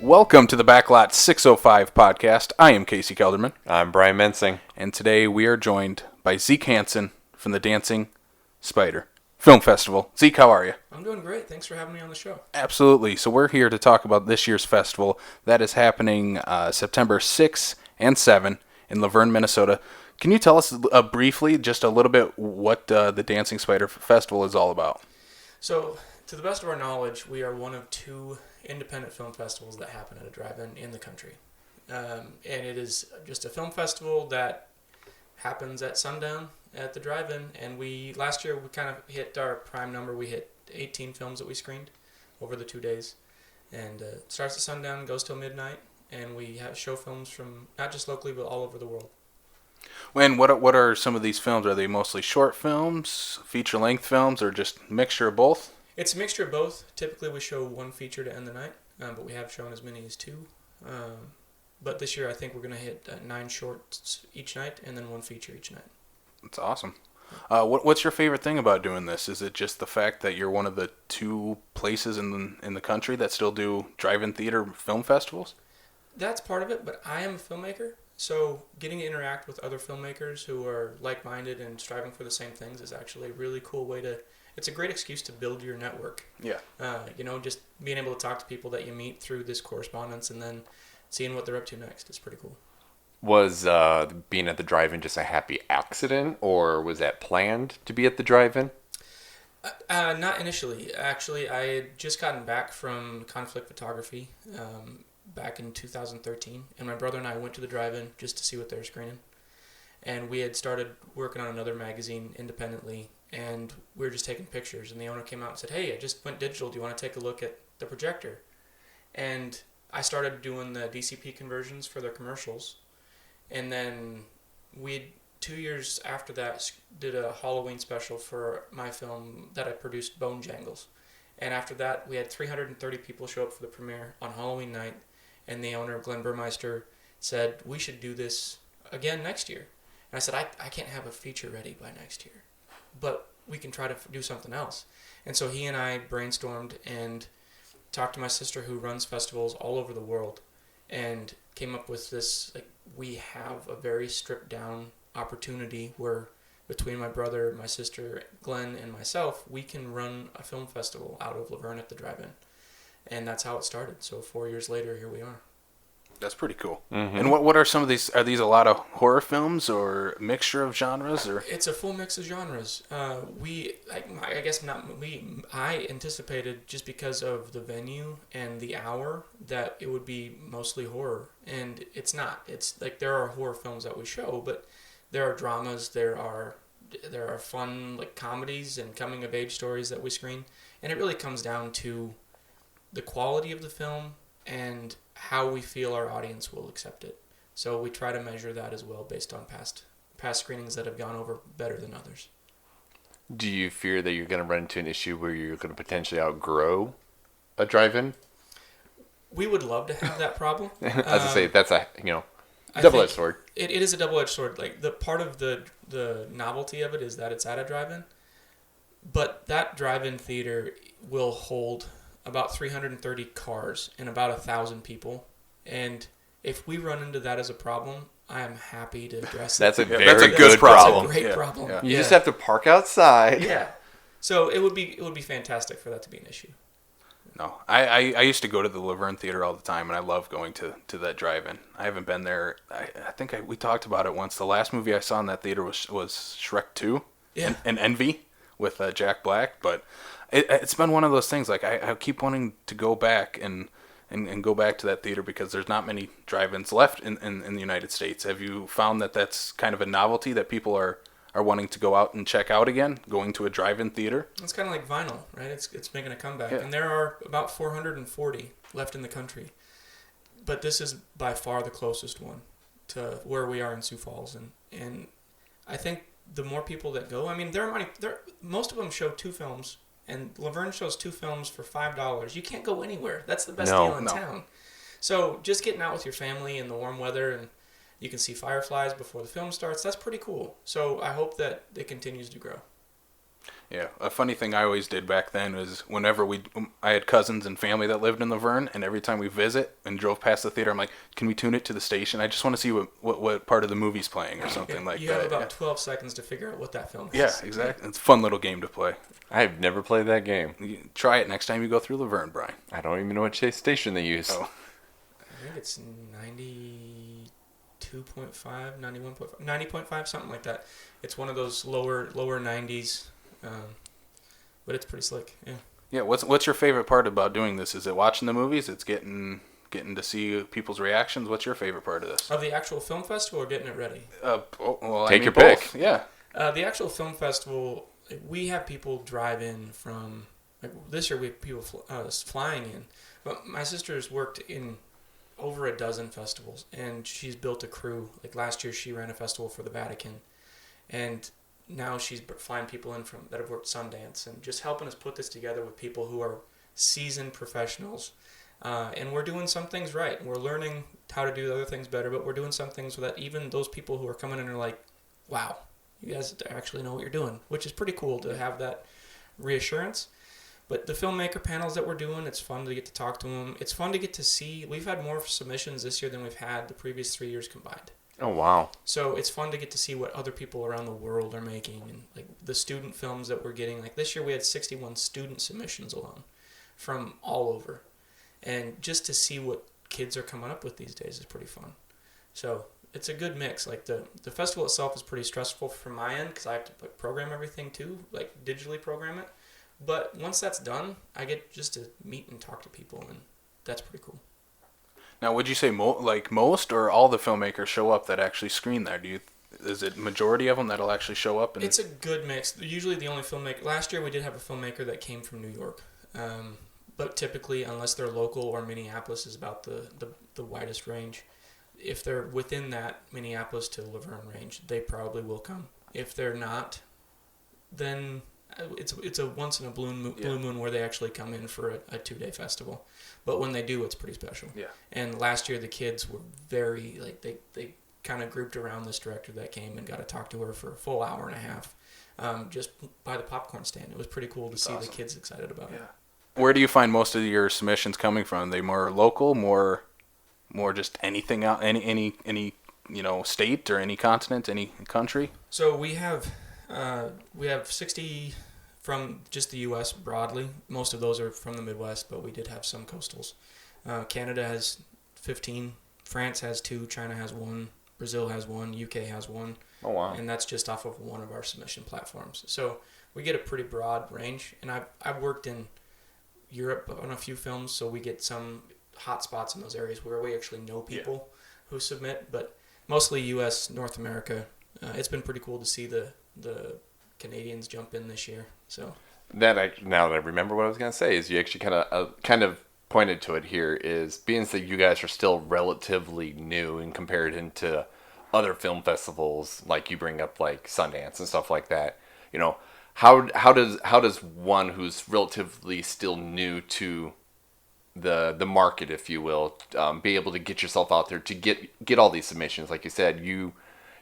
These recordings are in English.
Welcome to the Backlot 605 podcast. I am Casey Kelderman. I'm Brian Mensing. And today we are joined by Zeke Hanson from the Dancing Spider Film Festival. Zeke, how are you? I'm doing great. Thanks for having me on the show. Absolutely. So we're here to talk about this year's festival that is happening September 6 and 7 in Luverne, Minnesota. Can you tell us briefly, just a little bit, what the Dancing Spider Festival is all about? So, to the best of our knowledge, we are one of two independent film festivals that happen at a drive-in in the country. And it is just a film festival that happens at sundown at the drive-in. And last year we kind of hit our prime number. We hit 18 films that we screened over the 2 days. And it starts at sundown, goes till midnight. And we have show films from not just locally, but all over the world. And what are some of these films? Are they mostly short films, feature-length films, or just a mixture of both? It's a mixture of both. Typically, we show one feature to end the night, but we have shown as many as two. But this year, I think we're going to hit 9 shorts each night and then one feature each night. That's awesome. What's your favorite thing about doing this? Is it just the fact that you're one of the two places in the country that still do drive-in theater film festivals? That's part of it, but I am a filmmaker, so getting to interact with other filmmakers who are like-minded and striving for the same things is actually a really cool way to... It's a great excuse to build your network. Yeah. Just being able to talk to people that you meet through this correspondence and then seeing what they're up to next is pretty cool. Was being at the drive-in just a happy accident, or was that planned to be at the drive-in? Not initially. Actually, I had just gotten back from conflict photography back in 2013, and my brother and I went to the drive-in just to see what they were screening. And we had started working on another magazine independently, and we were just taking pictures, and the owner came out and said, "Hey, I just went digital. Do you want to take a look at the projector?" And I started doing the DCP conversions for their commercials, and then 2 years after that did a Halloween special for my film that I produced, Bone Jangles. And after that, we had 330 people show up for the premiere on Halloween night, and the owner, Glenn Burmeister, said, "We should do this again next year." And I said, I can't have a feature ready by next year, but we can try to do something else. And so he and I brainstormed and talked to my sister who runs festivals all over the world and came up with this, we have a very stripped down opportunity where between my brother, my sister, Glenn, and myself, we can run a film festival out of Luverne at the drive-in. And that's how it started. So 4 years later, here we are. That's pretty cool. Mm-hmm. And what are some of these? Are these a lot of horror films or a mixture of genres? Or it's a full mix of genres. I anticipated, just because of the venue and the hour, that it would be mostly horror, and it's not. It's like there are horror films that we show, but there are dramas, there are fun comedies and coming of age stories that we screen, and it really comes down to the quality of the film and how we feel our audience will accept it. So we try to measure that as well based on past screenings that have gone over better than others. Do you fear that you're going to run into an issue where you're going to potentially outgrow a drive-in? We would love to have that problem. As I say, that's a double-edged sword. It is a double-edged sword. The part of the novelty of it is that it's at a drive-in, but that drive-in theater will hold about 330 cars and about 1,000 people. And if we run into that as a problem, I am happy to address it. That's a good problem. That's a great problem. Yeah. You just have to park outside. Yeah. So it would be fantastic for that to be an issue. No, I used to go to the Luverne Theater all the time, and I love going to that drive-in. I haven't been there. I think we talked about it once. The last movie I saw in that theater was Shrek 2 and Envy with Jack Black, but it's been one of those things. I keep wanting to go back and go back to that theater because there's not many drive-ins left in the United States. Have you found that that's kind of a novelty that people are wanting to go out and check out again, going to a drive-in theater? It's kind of like vinyl, right? It's making a comeback. Yeah. And there are about 440 left in the country. But this is by far the closest one to where we are in Sioux Falls. And I think the more people that go, most of them show 2 films. And Luverne shows 2 films for $5. You can't go anywhere. That's the best deal in town. So just getting out with your family in the warm weather, and you can see fireflies before the film starts. That's pretty cool. So I hope that it continues to grow. Yeah, a funny thing I always did back then was whenever I had cousins and family that lived in Luverne, and every time we visit and drove past the theater, I'm like, can we tune it to the station? I just want to see what part of the movie's playing or something like that. You have about 12 seconds to figure out what that film is. Yeah, exactly. It's a fun little game to play. I've never played that game. Try it next time you go through Luverne, Brian. I don't even know what station they use. Oh. I think it's 92.5, 91.5, 90.5, something like that. It's one of those lower 90s, but it's pretty slick. Yeah. Yeah. What's your favorite part about doing this? Is it watching the movies? It's getting to see people's reactions. What's your favorite part of this? Of the actual film festival or getting it ready? Take your pick. Yeah. The actual film festival, we have people drive in from. Like this year, we have people flying in. But my sister's worked in over a dozen festivals, and she's built a crew. Like last year, she ran a festival for the Vatican, and now she's flying people in from that have worked Sundance, and just helping us put this together with people who are seasoned professionals. And we're doing some things right. We're learning how to do other things better, but we're doing some things so that even those people who are coming in are like, wow, you guys actually know what you're doing, which is pretty cool to have that reassurance. But the filmmaker panels that we're doing, it's fun to get to talk to them. It's fun to get to see. We've had more submissions this year than we've had the previous 3 years combined. Oh, wow. So it's fun to get to see what other people around the world are making, and like the student films that we're getting. Like this year we had 61 student submissions alone from all over. And just to see what kids are coming up with these days is pretty fun. So it's a good mix. Like the festival itself is pretty stressful from my end because I have to program everything too, like digitally program it. But once that's done, I get just to meet and talk to people, and that's pretty cool. Now, would you say most or all the filmmakers show up that actually screen there? Is it majority of them that'll actually show up? It's a good mix. Usually the only filmmaker... Last year we did have a filmmaker that came from New York. But typically, unless they're local or Minneapolis is about the widest range, if they're within that Minneapolis to Luverne range, they probably will come. If they're not, then it's a once in a blue moon where they actually come in for a 2-day festival. But when they do, it's pretty special. Yeah. And last year the kids were very they kind of grouped around this director that came and got to talk to her for a full hour and a half, just by the popcorn stand. It was pretty cool to see the kids excited about it. Where do you find most of your submissions coming from? Are they more local, more just anything out, any state or any continent, any country? So we have 60 from just the U.S. broadly. Most of those are from the Midwest, but we did have some coastals. Canada has 15, France has 2, China has 1, Brazil has 1, UK has 1. Oh, wow. And that's just off of one of our submission platforms. So we get a pretty broad range, and I've worked in Europe on a few films, so we get some hot spots in those areas where we actually know people who submit, but mostly U.S., North America. It's been pretty cool to see the Canadians jump in this year. So now that I remember what I was going to say is you actually kind of pointed to it here is being that you guys are still relatively new in comparison to other film festivals, like you bring up like Sundance and stuff like that. How does one who's relatively still new to the market, if you will, be able to get yourself out there to get all these submissions? Like you said,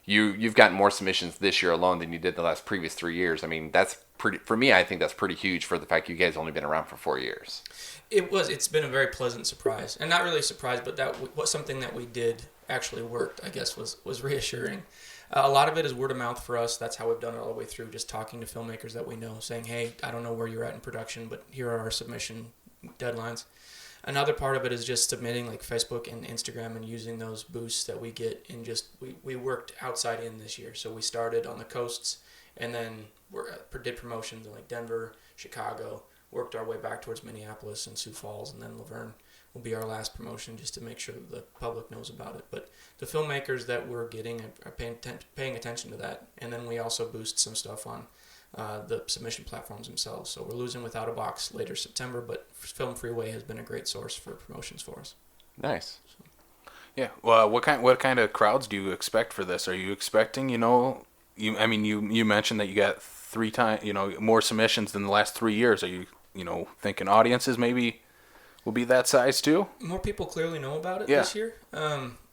you've gotten more submissions this year alone than you did the last previous 3 years. I mean, that's pretty, for me, I think that's pretty huge for the fact you guys only been around for 4 years. It's been a very pleasant surprise, and not really a surprise, but that was something that we did actually worked, I guess, was reassuring. A lot of it is word of mouth for us. That's how we've done it all the way through, just talking to filmmakers that we know, saying, hey, I don't know where you're at in production, but here are our submission deadlines. Another part of it is just submitting like Facebook and Instagram and using those boosts that we get, and just we worked outside in this year. So we started on the coasts, and then did promotions in like Denver, Chicago, worked our way back towards Minneapolis and Sioux Falls, and then Luverne will be our last promotion, just to make sure that the public knows about it. But the filmmakers that we're getting are paying attention to that. And then we also boost some stuff on the submission platforms themselves. So we're losing Without a Box later September, but Film Freeway has been a great source for promotions for us. Nice. So. Yeah. Well, what kind of crowds do you expect for this? Are you expecting, you mentioned that you got 3 times, more submissions than the last 3 years. Are you, thinking audiences maybe will be that size too? More people clearly know about it this year.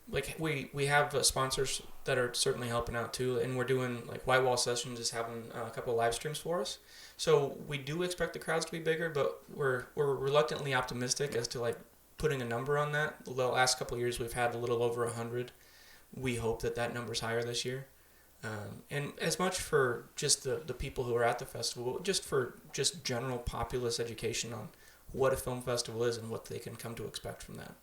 Like we have sponsors that are certainly helping out too. And we're doing like White Wall Sessions is having a couple of live streams for us. So we do expect the crowds to be bigger, but we're reluctantly optimistic as to like putting a number on that. The last couple of years we've had a little over 100. We hope that number's higher this year. And as much for just the people who are at the festival, but just for just general populace education on what a film festival is and what they can come to expect from that.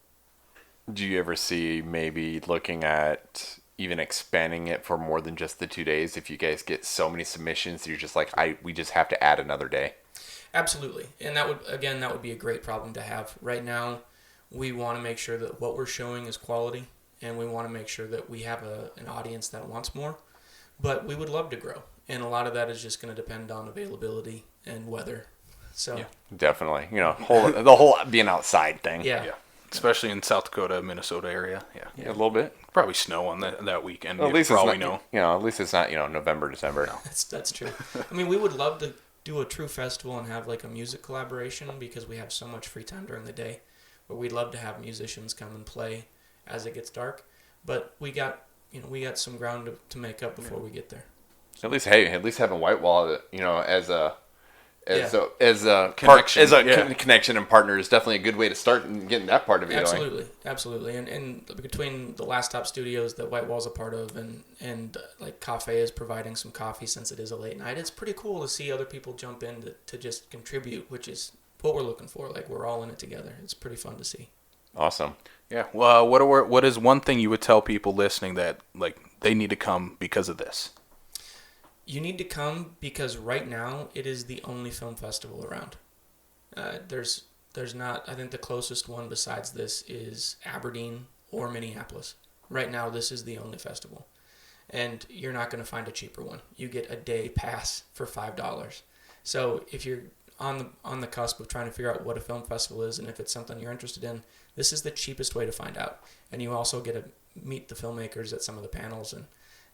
Do you ever see maybe looking at even expanding it for more than just the 2 days if you guys get so many submissions you're just like, we just have to add another day? Absolutely. And that would be a great problem to have. Right now, we want to make sure that what we're showing is quality, and we want to make sure that we have an audience that wants more. But we would love to grow, and a lot of that is just going to depend on availability and weather. So yeah, definitely. The whole being outside thing. Yeah. Especially in South Dakota, Minnesota area. Yeah. A little bit. Probably snow on that weekend. Well, at least for all it's we not, know. at least it's not, November, December. No. That's true. I mean, we would love to do a true festival and have like a music collaboration because we have so much free time during the day. But we'd love to have musicians come and play as it gets dark. But we got some ground to make up before we get there. At least having White Wall, as a connection. Connection and partner is definitely a good way to start and getting that part of it going. Absolutely. And between the Last Stop Studios that White Wall's a part of and like Cafe is providing some coffee since it is a late night, it's pretty cool to see other people jump in to just contribute, which is what we're looking for. Like, we're all in it together. It's pretty fun to see. Awesome. Yeah. Well, what is one thing you would tell people listening that like they need to come because of this? You need to come because right now it is the only film festival around. There's not. I think the closest one besides this is Aberdeen or Minneapolis. Right now, this is the only festival, and you're not going to find a cheaper one. You get a day pass for $5. So if you're on the cusp of trying to figure out what a film festival is and if it's something you're interested in, this is the cheapest way to find out. And you also get to meet the filmmakers at some of the panels and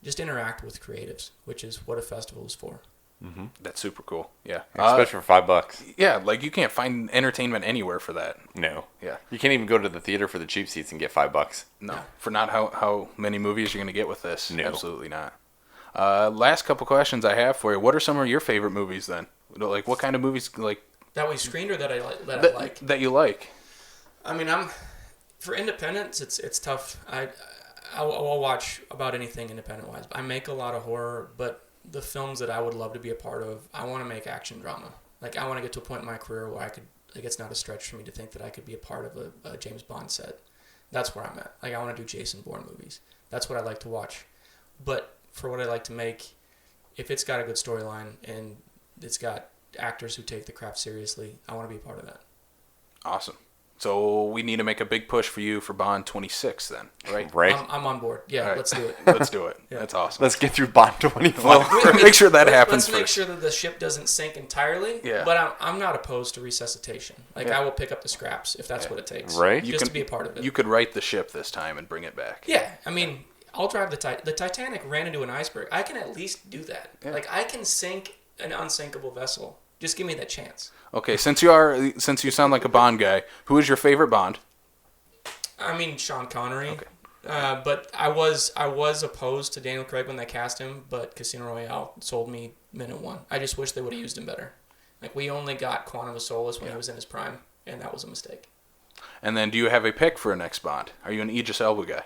just interact with creatives, which is what a festival is for. Mm-hmm. That's super cool. Yeah. Especially for $5. Yeah. Like, you can't find entertainment anywhere for that. No. Yeah. You can't even go to the theater for the cheap seats and get $5. No. For not how many movies you're going to get with this. No. Absolutely not. Last couple questions I have for you. What are some of your favorite movies then? Like, what kind of movies like that we screened or that I like? That you like. I mean, for independents, it's tough. I'll watch about anything independent wise. I make a lot of horror, but the films that I would love to be a part of, I want to make action drama. Like, I want to get to a point in my career where I could, like, it's not a stretch for me to think that I could be a part of a James Bond set. That's where I'm at. Like, I want to do Jason Bourne movies. That's what I like to watch. But for what I like to make, if it's got a good storyline and it's got actors who take the craft seriously, I want to be a part of that. Awesome. So we need to make a big push for you for Bond 26 then, right? Right. I'm on board. Yeah, right. Let's do it. Let's do it. Yeah. That's awesome. Let's get through Bond 25. Well, make sure that happens Let's make first. sure that the ship doesn't sink entirely. Yeah. But I'm not opposed to resuscitation. Like, I will pick up the scraps if that's what it takes. Right. Just to be a part of it. You could right the ship this time and bring it back. Yeah. I mean, I'll drive the Titanic ran into an iceberg. I can at least do that. Yeah. Like, I can sink an unsinkable vessel. Just give me that chance. Okay, since you sound like a Bond guy, who is your favorite Bond? I mean, Sean Connery. Okay. But I was opposed to Daniel Craig when they cast him, but Casino Royale sold me minute one. I just wish they would have used him better. Like, we only got Quantum of Solace when he was in his prime, and that was a mistake. And then, do you have a pick for a next Bond? Are you an Idris Elba guy?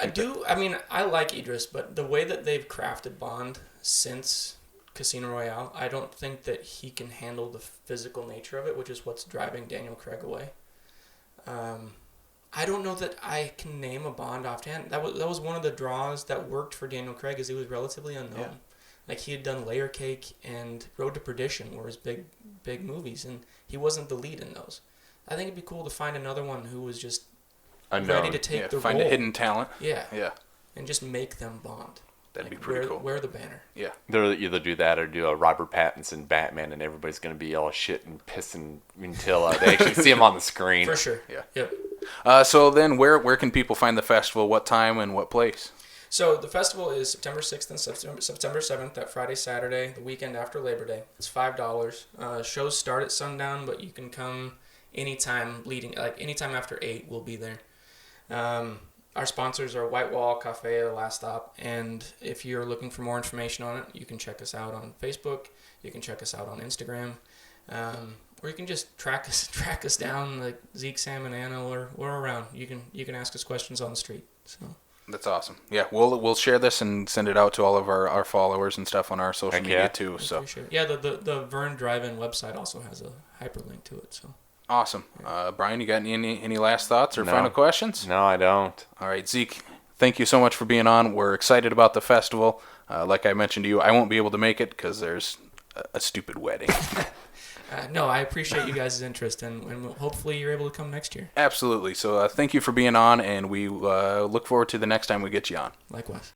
I do. I mean, I like Idris, but the way that they've crafted Bond since Casino Royale, I don't think that he can handle the physical nature of it, which is what's driving Daniel Craig away. I don't know that I can name a Bond offhand. That was one of the draws that worked for Daniel Craig, is he was relatively unknown. Yeah. Like, he had done Layer Cake and Road to Perdition were his big movies, and he wasn't the lead in those. I think it'd be cool to find another one who was just unknown. Ready to take the find role. A hidden talent. Yeah. Yeah. And just make them Bond. That'd be pretty cool. Wear the banner. Yeah. They'll either do that or do a Robert Pattinson Batman, and everybody's going to be all shit and pissing until they actually see him on the screen. For sure. Yeah. Yep. So then, where can people find the festival? What time and what place? So the festival is September 6th and September 7th, that Friday, Saturday, the weekend after Labor Day. It's $5. Shows start at sundown, but you can come anytime anytime after 8, we'll be there. Our sponsors are White Wall Cafe, The Last Stop, and if you're looking for more information on it, you can check us out on Facebook. You can check us out on Instagram, or you can just track us down, like Zeke, Sam, and Anna. We're around. You can ask us questions on the street. So. That's awesome. Yeah, we'll share this and send it out to all of our followers and stuff on our social media too. So yeah, the Vern Drive-In website also has a hyperlink to it. So awesome. Brian, you got any last thoughts or final questions? No, I don't. All right, Zeke, thank you so much for being on. We're excited about the festival. Like I mentioned to you, I won't be able to make it because there's a stupid wedding. No, I appreciate you guys' interest, and hopefully you're able to come next year. Absolutely. So thank you for being on, and we look forward to the next time we get you on. Likewise.